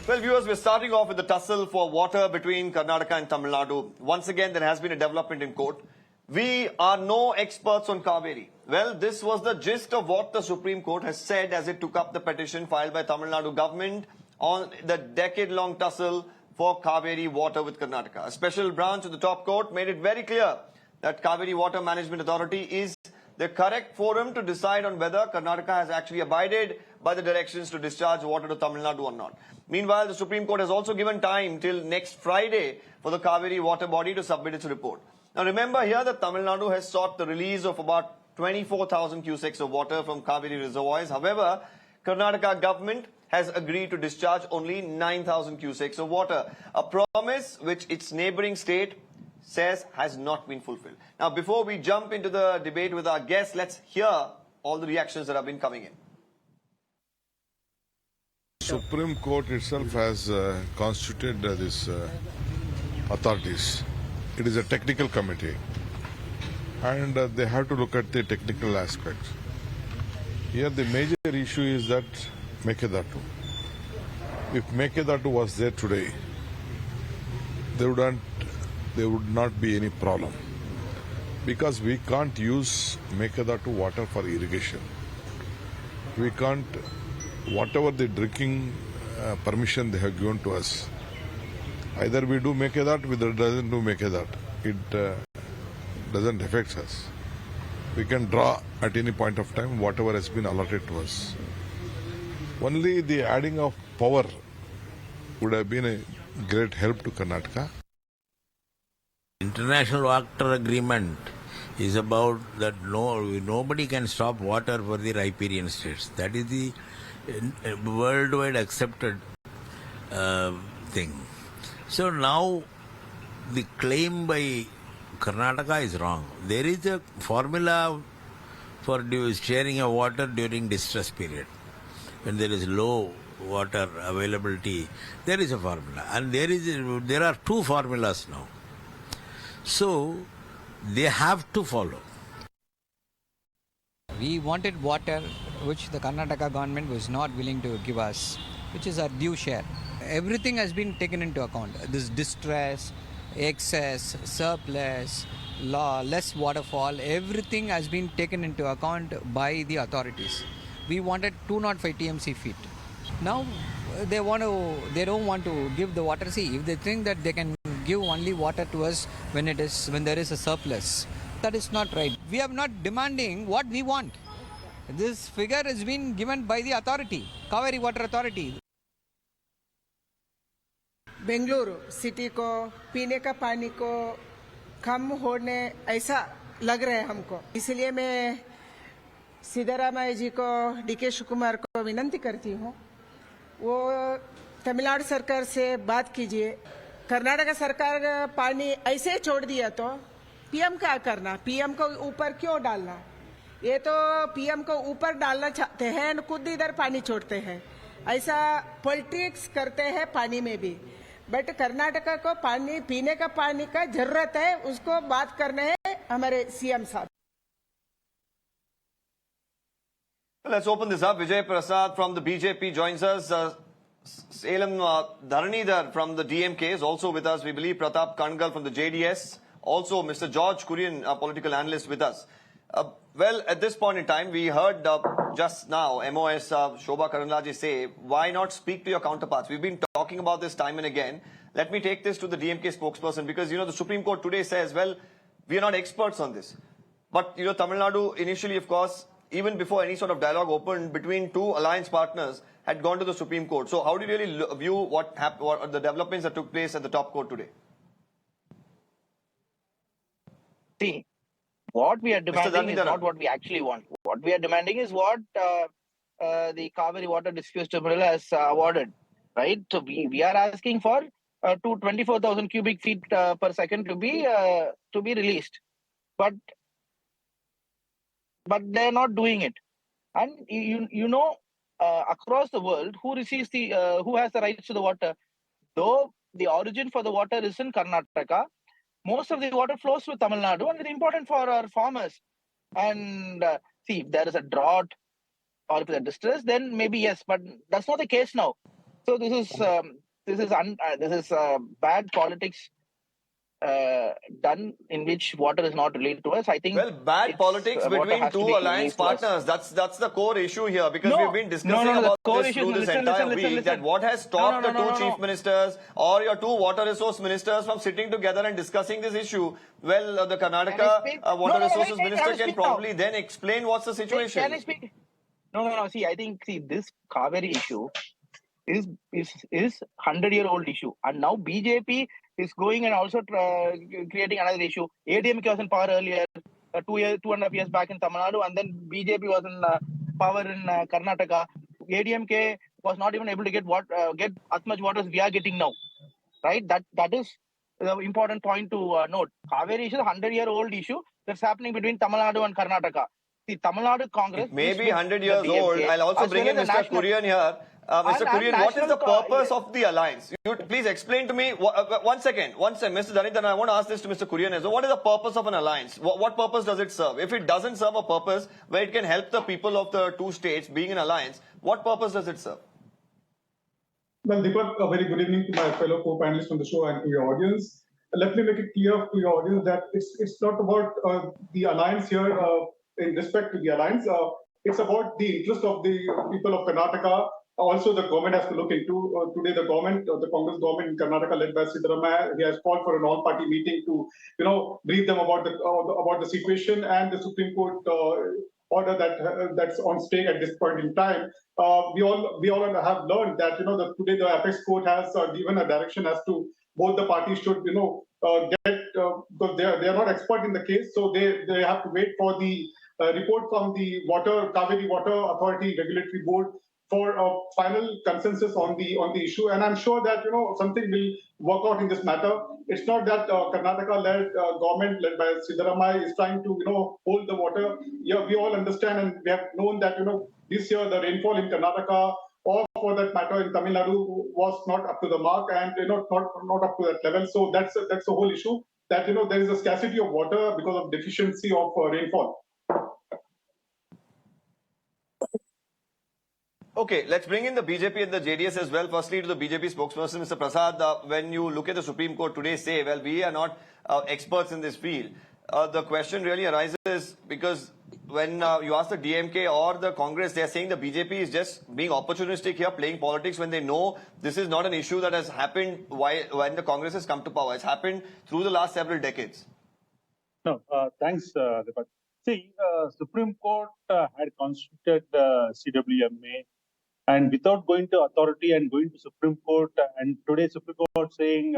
Well, viewers, we're starting off with the tussle for water between Karnataka and Tamil Nadu. Once again, there has been a development in court. We are no experts on Cauvery. Well, this was the gist of what the Supreme Court has said as it took up the petition filed by Tamil Nadu government on the decade-long tussle for Cauvery water with Karnataka. A special branch of the top court made it very clear that Cauvery Water Management Authority is the correct forum to decide on whether Karnataka has actually abided by the directions to discharge water to Tamil Nadu or not. Meanwhile, the Supreme Court has also given time till next Friday for the Cauvery water body to submit its report. Now remember here that Tamil Nadu has sought the release of about 24,000 cusecs of water from Cauvery reservoirs. However, Karnataka government has agreed to discharge only 9,000 cusecs of water, a promise which its neighbouring state says has not been fulfilled. Now, before we jump into the debate with our guests, let's hear all the reactions that have been coming in. Supreme Court itself has constituted these authorities. It is a technical committee and they have to look at the technical aspects. Here the major issue is that Mekedatu. If Mekedatu was there today, there would not be any problem, because we can't use Mekedatu water for irrigation. We can't, whatever the drinking permission they have given to us, either we do Mekedatu or we doesn't do Mekedatu. It doesn't affect us. We can draw at any point of time whatever has been allotted to us. Only the adding of power would have been a great help to Karnataka. International water agreement is about that nobody can stop water for the riparian states. That is the worldwide accepted thing. So now the claim by Karnataka is wrong. There is a formula for sharing of water during distress period. When there is low water availability, there is a formula. And there are two formulas now. So they have to follow. We wanted water which the Karnataka government was not willing to give us, which is our due share. Everything has been taken into account. This distress, excess, surplus, less waterfall, everything has been taken into account by the authorities. We wanted 205 TMC feet. Now they don't want to give the water. See, if they think that they can give only water to us when there is a surplus, that is not right. We are not demanding what we want. This figure has been given by the authority, Cauvery Water Authority. Bengaluru city को पीने का पानी को कम होने ऐसा लग रहा है हमको, इसलिए मैं सिद्दारामैया जी को डीके शिवकुमार को विनंती करती हूँ, वो तमिलनाडु सरकार से बात कीजिए। कर्नाटक सरकार पानी ऐसे छोड़ दिया तो पीएम क्या करना, पीएम को ऊपर क्यों डालना? ये तो पीएम को ऊपर डालना चाहते हैं, खुद इधर पानी छोड़ते हैं, ऐसा पॉलिटिक्स करते हैं पानी में भी। बट कर्नाटका को पानी पीने का पानी का जरूरत है, उसको बात करने हैं हमारे सीएम साहब। Let's open this up. Vijay Prasad from the BJP joins us. Salem Dharanidhar from the DMK is also with us. We believe Pratap Kangal from the JDS. Also, Mr. George Kurian, a political analyst, with us. Well, at this point in time, we heard just now MOS Shobha Karanlaje say, why not speak to your counterparts? We've been talking about this time and again. Let me take this to the DMK spokesperson, because, the Supreme Court today says, well, we are not experts on this. But, Tamil Nadu initially, of course, even before any sort of dialogue opened between two alliance partners, had gone to the Supreme Court. So how do you really view what the developments that took place at the top court today? See, what we are demanding is not what we actually want. What we are demanding is what the Cauvery Water Disputes Tribunal has awarded, right? So we are asking for 24,000 cubic feet per second to be released, but they are not doing it. And across the world, who has the rights to the water? Though the origin for the water is in Karnataka, most of the water flows through Tamil Nadu, and it's important for our farmers. And see, if there is a drought or if there is distress, then maybe yes, but that's not the case now. So this is bad politics done in which water is not related to us. I think. Well, bad politics between two alliance partners. That's the core issue here, because we've been discussing about this through this entire week. That what has stopped the two chief ministers or your two water resource ministers from sitting together and discussing this issue? Well, the Karnataka water resources minister can probably then explain what's the situation. Can I speak? No. See, I think this Cauvery issue is 100-year-old issue, and now BJP is going and also creating another issue. ADMK was in power earlier, 2.5 years back in Tamil Nadu, and then BJP was in power in Karnataka. ADMK was not even able to get as much water as we are getting now, right? That is the important point to note. Cauvery issue is a 100-year-old issue that's happening between Tamil Nadu and Karnataka. The Tamil Nadu Congress maybe 100 years old. I'll also bring in Mr. Kurian here. Mr. Kurian, what is the purpose of the alliance? You please explain to me. One second, Mr. Dhanithan, I want to ask this to Mr. Kurian as well. What is the purpose of an alliance? What purpose does it serve? If it doesn't serve a purpose where it can help the people of the two states being an alliance, what purpose does it serve? Well, Deepak, a very good evening to my fellow co-panelists on the show and to your audience. Let me make it clear to your audience that it's not about the alliance here in respect to the alliance. It's about the interest of the people of Karnataka. Also, the government has to look into today. The government, the Congress government in Karnataka, led by Siddaramaiah, he has called for an all-party meeting to, brief them about the situation and the Supreme Court order that's on stake at this point in time. We all have learned that today the apex court has given a direction as to both the parties should get because they are not expert in the case, so they have to wait for the report from the Cauvery Water Authority Regulatory Board for a final consensus on the issue, and I'm sure that something will work out in this matter. It's not that Karnataka-led government led by Siddaramaiah is trying to hold the water. Yeah, we all understand and we have known that this year the rainfall in Karnataka, or for that matter in Tamil Nadu, was not up to the mark and not up to that level. So that's the whole issue, that there is a scarcity of water because of deficiency of rainfall. Okay, let's bring in the BJP and the JDS as well. Firstly, to the BJP spokesperson, Mr. Prasad, when you look at the Supreme Court today, say, well, we are not experts in this field. The question really arises because when you ask the DMK or the Congress, they are saying the BJP is just being opportunistic here, playing politics, when they know this is not an issue that has happened when the Congress has come to power. It's happened through the last several decades. No, thanks, Deepak. See, Supreme Court had constituted CWMA, and without going to authority and going to Supreme Court, and today Supreme Court saying,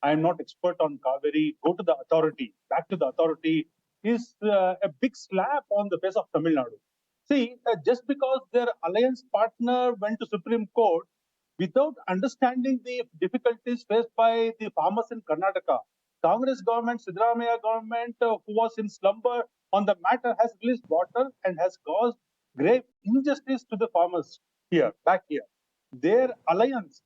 I am not expert on Cauvery, go to the authority, back to the authority, is a big slap on the face of Tamil Nadu. See, just because their alliance partner went to Supreme Court without understanding the difficulties faced by the farmers in Karnataka, Congress government, Siddaramaiah government, who was in slumber on the matter, has released water and has caused grave injustice to the farmers back here. Their alliance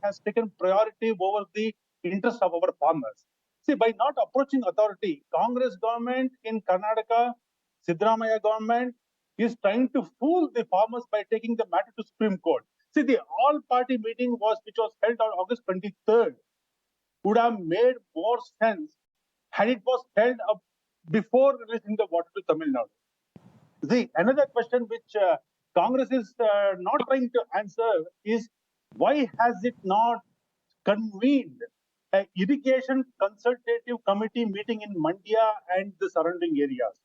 has taken priority over the interest of our farmers. See, by not approaching authority, Congress government in Karnataka, Siddaramaiah government is trying to fool the farmers by taking the matter to Supreme Court. See, the all-party meeting which was held on August 23rd would have made more sense had it was held up before releasing the water to Tamil Nadu. See, another question which Congress is not trying to answer is, why has it not convened an irrigation consultative committee meeting in Mandya and the surrounding areas?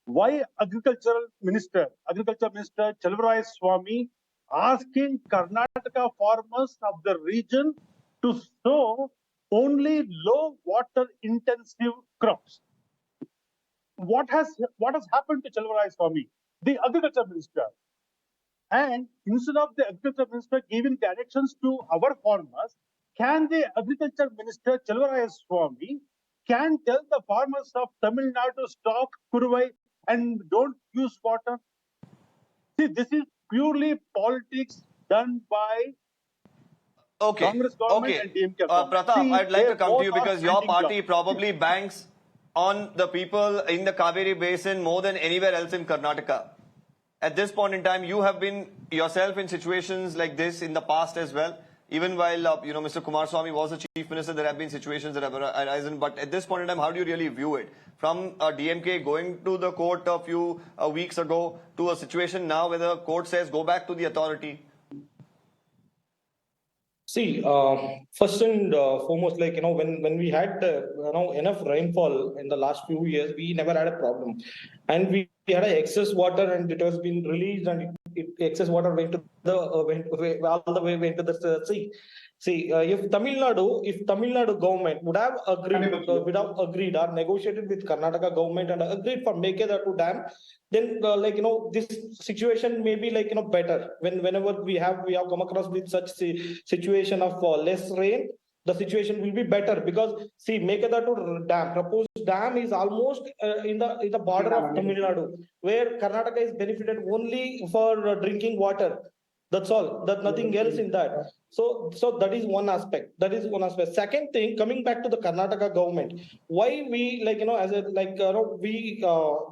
Why Agriculture Minister Chelvaraya Swamy asking Karnataka farmers of the region to sow only low water intensive crops? What has happened to Chelvaraya Swamy, the Agriculture Minister? And instead of the Agriculture Minister giving directions to our farmers, can the Agriculture Minister Chelvaraya Swamy can tell the farmers of Tamil Nadu stop Cauvery and don't use water? See, this is purely politics done by Congress government and DMK government. Pratap, I'd like to come to you because your party probably banks on the people in the Cauvery Basin more than anywhere else in Karnataka. At this point in time, you have been yourself in situations like this in the past as well. Even while, Mr. Kumaraswamy was the chief minister, there have been situations that have arisen. But at this point in time, how do you really view it? From DMK going to the court a few weeks ago to a situation now where the court says go back to the authority. See, first and foremost, when we had enough rainfall in the last few years, we never had a problem, and we had excess water, and it has been released, and excess water went to the all the way went to the sea. See, if Tamil Nadu government would have agreed or negotiated with Karnataka government and agreed for Mekedatu Dam, then this situation may be better. Whenever we have come across with such situation of less rain, the situation will be better because see, Mekedatu Dam, proposed dam is almost in the border of Tamil Nadu, where Karnataka is benefited only for drinking water. That's all. That nothing else in that. So that is one aspect. Second thing, coming back to the Karnataka government, why we the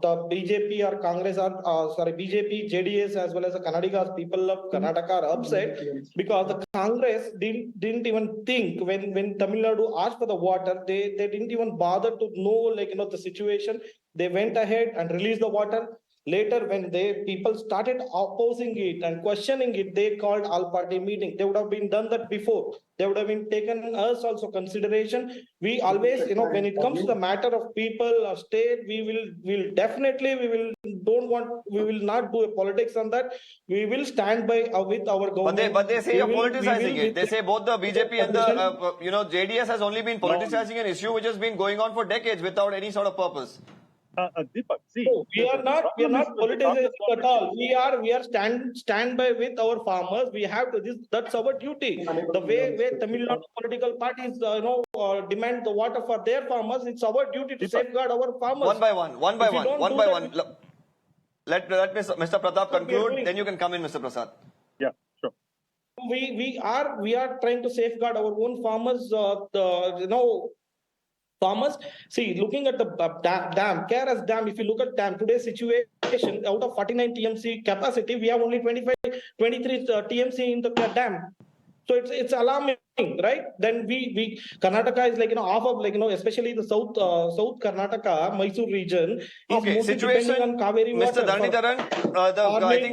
BJP or Congress or BJP, JDS as well as the Kannadigas, people of Karnataka are upset because the Congress didn't even think when Tamil Nadu asked for the water, they didn't even bother to know the situation. They went ahead and released the water. Later, when people started opposing it and questioning it, they called all-party meeting. They would have been done that before. They would have been taken us also consideration. We always, when it comes to the matter of people or state, we will not do a politics on that. We will stand by with our government. But they say you're politicizing it. They say both the BJP and the JDS has only been politicizing an issue which has been going on for decades without any sort of purpose. Deepak, see, we are not politicizing at all. We are stand by with our farmers. We have to that's our duty. The way Tamil Nadu political parties demand the water for their farmers, it's our duty to safeguard our farmers. One by one. Let Mr. Pratap conclude, then you can come in, Mr. Prasad. Yeah, sure. We are trying to safeguard our own farmers. Farmers, see, looking at the dam, KRS dam, if you look at dam, today's situation, out of 49 TMC capacity, we have only 23 TMC in the dam. So it's alarming, right? Then Karnataka is half of especially the south Karnataka, Mysore region is mostly situation, depending on Cauvery water. Mr. Dhanidharan,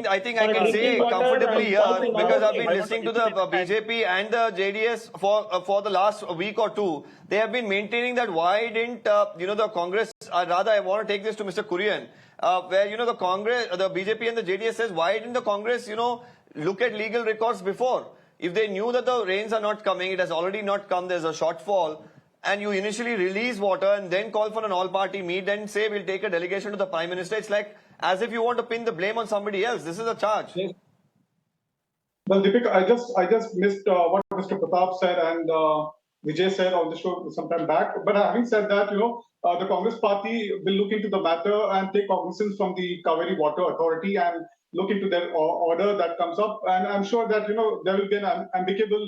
I think I can say comfortably here because I've been listening to the BJP and the JDS for the last week or two. They have been maintaining that why didn't the Congress? Rather, I want to take this to Mr. Kurian, where the Congress, the BJP and the JDS says why didn't the Congress look at legal records before? If they knew that the rains are not coming, it has already not come, there's a shortfall, and you initially release water and then call for an all-party meet and say we'll take a delegation to the Prime Minister, it's like as if you want to pin the blame on somebody else. This is a charge. Well, Deepak, I just missed what Mr. Pratap said and Vijay said on the show some time back. But having said that, the Congress party will look into the matter and take cognizance from the Cauvery Water Authority and look into their order that comes up. And I'm sure that, there will be an amicable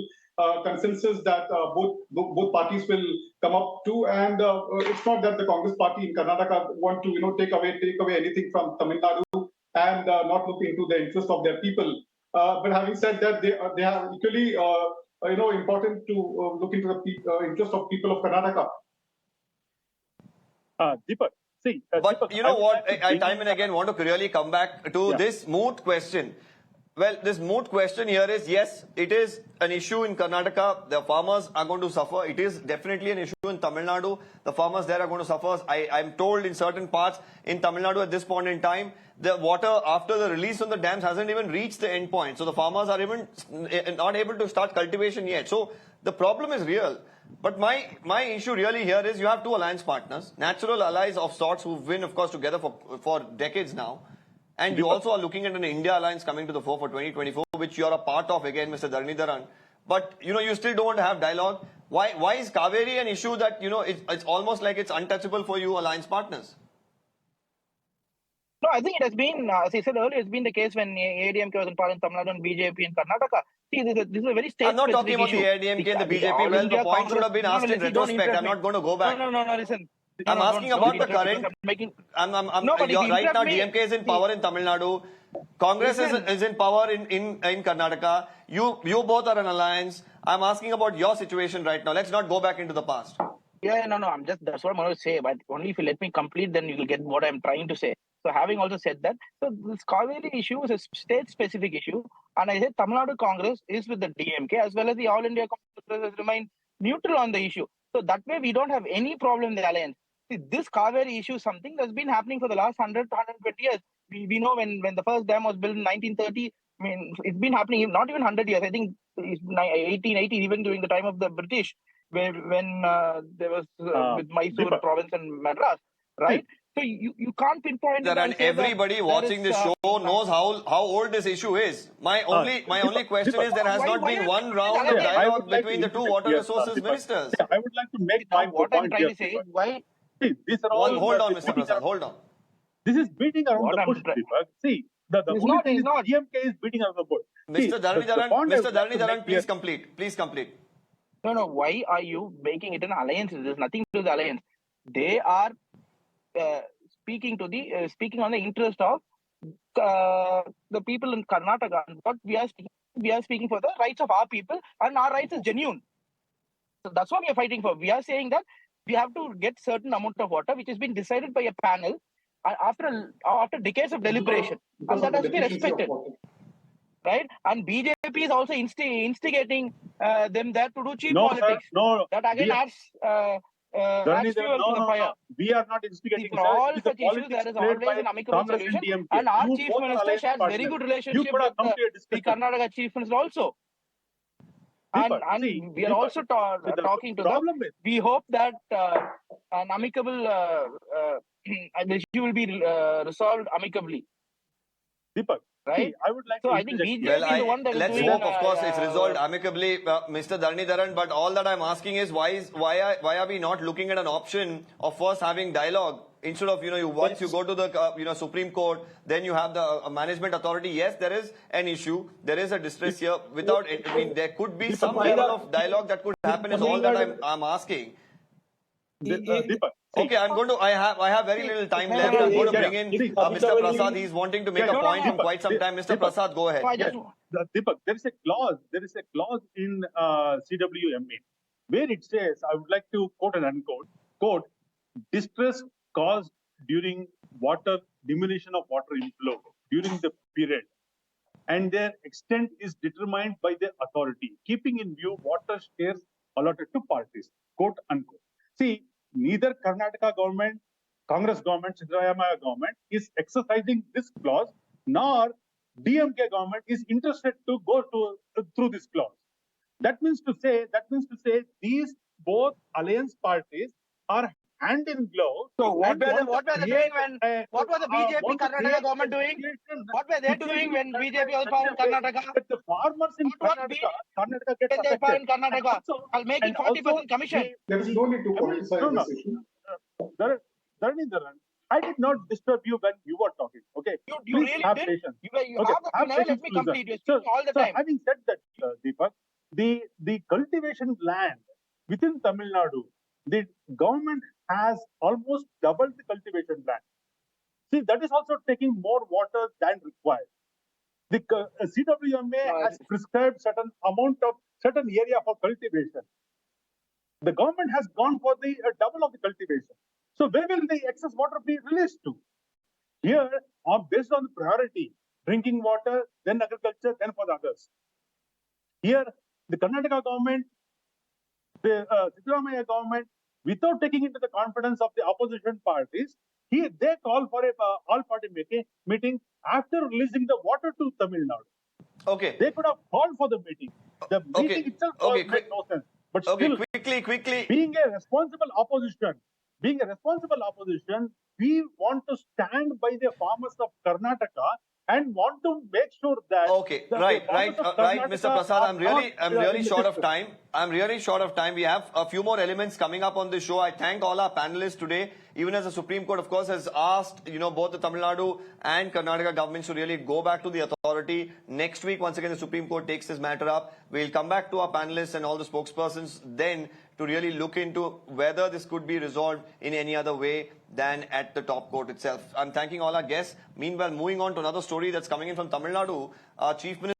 consensus that both parties will come up to. And it's not that the Congress party in Karnataka want to, take away anything from Tamil Nadu and not look into the interest of their people. But having said that, they are equally, important to look into the interest of people of Karnataka. Deepak. See, but Deepak, you know what? I time and again want to really come back to this moot question. Well, this moot question here is, yes, it is an issue in Karnataka. The farmers are going to suffer. It is definitely an issue in Tamil Nadu. The farmers there are going to suffer. I'm told in certain parts in Tamil Nadu at this point in time, the water after the release from the dams hasn't even reached the end point. So the farmers are even not able to start cultivation yet. So the problem is real. But my issue really here is you have two alliance partners, natural allies of sorts who've been, of course, together for decades now. And you also are looking at an India alliance coming to the fore for 2024, which you're a part of again, Mr. Dhanidharan. But, you still don't want to have dialogue. Why is Cauvery an issue that, it's almost like it's untouchable for you alliance partners? No, I think it has been, as I said earlier, it's been the case when ADMK was in power in Tamil Nadu and BJP in Karnataka. See, this is a very state-specific issue. I'm not talking about the ADMK and the BJP. Well, the point should have been asked in retrospect. I'm not going to go back. No, listen. I'm asking about the current. Right now, DMK is in power in Tamil Nadu. Congress is in power in Karnataka. You both are an alliance. I'm asking about your situation right now. Let's not go back into the past. Yeah, no, that's what I'm going to say. But only if you let me complete, then you will get what I'm trying to say. So having also said that, so this Cauvery issue is a state-specific issue. And I said Tamil Nadu Congress is with the DMK as well as the All India Congress has remained neutral on the issue. So that way we don't have any problem in the alliance. See, this Cauvery issue is something that's been happening for the last 100 to 120 years. We know when the first dam was built in 1930, I mean, it's been happening not even 100 years. I think it's 1880, even during the time of the British, when there was with Mysore Deepak. province and Madras, right? So you can't pinpoint it And everybody watching this show knows how old this issue is. My only question is there has not been one round of dialogue between the two water resources ministers. I would like to make my what I'm point trying here. to say is why. See, these are all Hold on, Mr. Prasad. Hold on. This is beating around What the I'm bush, trying- Deepak. See, the It's only not, thing it's is not. DMK is beating around the bush. See, Mr. the point I would like to Dharani, make please here- complete. Please complete. No. Why are you making it an alliance? There's nothing to do with the alliance. They are speaking on the interest of the people in Karnataka. And what we are speaking for the rights of our people, and our rights is genuine. So that's what we are fighting for. We are saying that we have to get certain amount of water, which has been decided by a panel after decades of deliberation, and that has to be respected. Right? And BJP is also instigating them there to do cheap politics. That again adds fuel to the fire. We are not instigating. For all such issues, there is always an amicable solution. And our Chief Minister shares very good relationship with the Karnataka Chief Minister also. And we are also talking to them. We hope that an amicable the issue will be resolved amicably. Deepak, right? see, I would like So to I think BJP Well, is the one that is let's doing hope, of course, it's resolved amicably, Mr. Dharani. But all that I'm asking is why are we not looking at an option of first having dialogue instead of once you go to the Supreme Court, then you have the management authority. Yes, there is an issue, there is a distress here. Without it, I mean, there could be some level of dialogue that could happen. Is all that I'm asking. Deepak. Okay, I have very little time left. I'm going to bring in Mr. Prasad. He's wanting to make a point from quite some time. Mr. Prasad, go ahead. Yes. Deepak, there is a clause in CWMA where it says, I would like to quote and unquote, quote, distress caused during diminution of water inflow during the period, and their extent is determined by the authority, keeping in view water shares allotted to parties, quote unquote. See, neither Karnataka government, Congress government, Siddaramaiah government is exercising this clause, nor DMK government is interested to go through this clause. That means to say these both alliance parties are hand in glove. So what were they doing when? What was the BJP Karnataka government doing? What were they doing when BJP was power in Karnataka? But the farmers in Karnataka get They power in affected. Karnataka, while making 40% commission. There is no need to politicize this issue. Dharanidharan, I did not disturb you when you were talking. Okay, You please really have did. patience. You Okay, have never let me please, complete. You're sir. speaking all the So time. having said that, Deepak, the cultivation land within Tamil Nadu, the government has almost doubled the cultivation land. See, that is also taking more water than required. The CWMA has prescribed certain area for cultivation. The government has gone for the double of the cultivation. So where will the excess water be released to? Here, based on the priority, drinking water, then agriculture, then for the others. Here, the Karnataka government, the Siddaramaiah government, without taking into the confidence of the opposition parties, they call for a all-party meeting after releasing the water to Tamil Nadu. Okay. They could have called for the meeting. The meeting itself made no sense. But still, quickly. being a responsible opposition, we want to stand by the farmers of Karnataka and want to make sure that. Okay, right, Mr. Prasad. I'm really short of time. We have a few more elements coming up on this show. I thank all our panelists today. Even as the Supreme Court, of course, has asked, both the Tamil Nadu and Karnataka governments to really go back to the authority. Next week, once again, the Supreme Court takes this matter up. We'll come back to our panelists and all the spokespersons then to really look into whether this could be resolved in any other way than at the top court itself. I'm thanking all our guests. Meanwhile, moving on to another story that's coming in from Tamil Nadu, Chief Minister